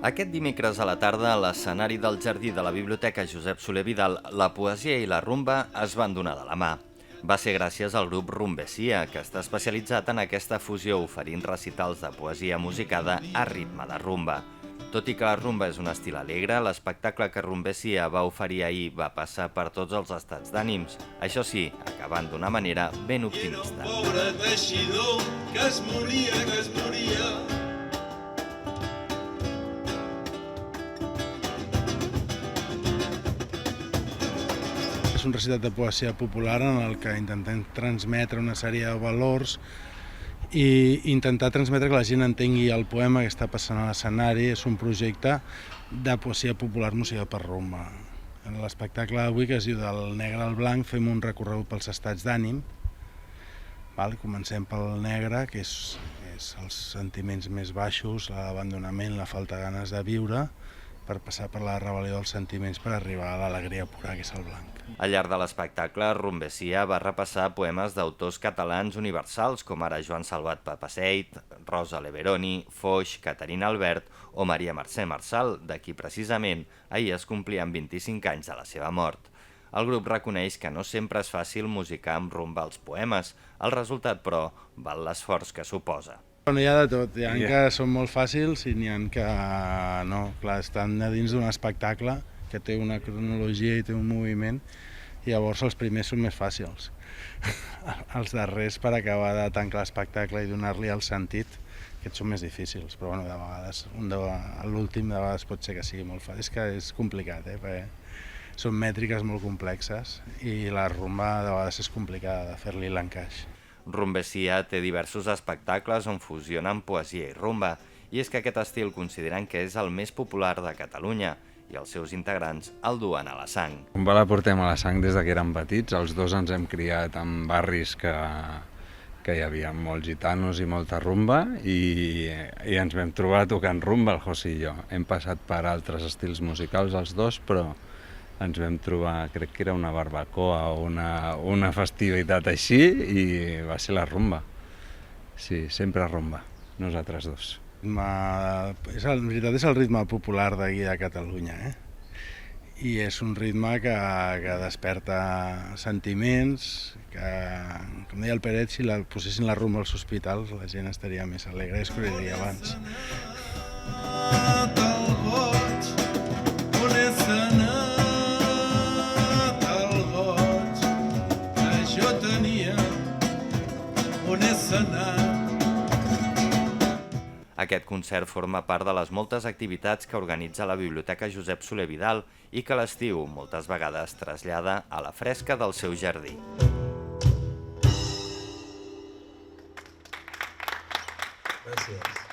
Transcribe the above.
Aquest dimecres a la tarda, a l'escenari del jardí de la Biblioteca Josep Soler Vidal, la poesia i la rumba es van donar de la mà. Va ser gràcies al grup Rumbesia, que està especialitzat en aquesta fusió oferint recitals de poesia musicada a ritme de rumba. Tot i que la rumba és un estil alegre, l'espectacle que Rumbesia va oferir ahir va passar per tots els estats d'ànims. Això sí, acabant d'una manera ben optimista. Pobre teixidor, que es moria, que es moria. És un recitat de poesia popular en el que intentem transmetre una sèrie de valors i intentar transmetre que la gent entengui el poema que està passant a l'escenari. És un projecte de poesia popular música per rumba. En l'espectacle d'avui, que es diu Del negre al blanc, fem un recorregut pels estats d'ànim. Comencem pel negre, que és els sentiments més baixos, l'abandonament, la falta de ganes de viure, per passar per la rebel·lió dels sentiments per arribar a l'alegria pura, que és el blanc. Al llarg de l'espectacle, Rumbesia va repassar poemes d'autors catalans universals com ara Joan Salvat Papasseit, Rosa Leveroni, Foix, Caterina Albert o Maria Mercè Marçal, de qui precisament ahir es complien 25 anys de la seva mort. El grup reconeix que no sempre és fàcil musicar amb rumba els poemes, el resultat, però, val l'esforç que suposa. Hi ha de tot, hi ha que són molt fàcils i n'hi ha que no. Clar, estan a dins d'un espectacle que té una cronologia i té un moviment, i llavors els primers són més fàcils. Els darrers, per acabar de tancar l'espectacle i donar-li el sentit, aquests són més difícils, però bueno, de vegades, l'últim de vegades pot ser que sigui molt fàcil. És que és complicat, perquè són mètriques molt complexes i la rumba de vegades és complicada de fer-li l'encaix. Rumbesia té diversos espectacles on fusionen poesia i rumba, i és que aquest estil consideren que és el més popular de Catalunya, i els seus integrants el duen a la sang. Rumba la portem a la sang des que érem petits. Els dos ens hem criat en barris que hi havia molts gitanos i molta rumba, i ens vam trobar tocant rumba, el José i jo. Hem passat per altres estils musicals els dos, però ens vam trobar, crec que era una barbacoa o una festivitat així, i va ser la rumba. Sí, sempre rumba, nosaltres dos. En veritat és el ritme popular d'aquí de Catalunya, i és un ritme que desperta sentiments, que, com deia el Peret, si posessin la rumba als hospitals la gent estaria més alegre i es curaria abans. Aquest concert forma part de les moltes activitats que organitza la Biblioteca Josep Soler Vidal i que a l'estiu moltes vegades trasllada a la fresca del seu jardí. Gràcies.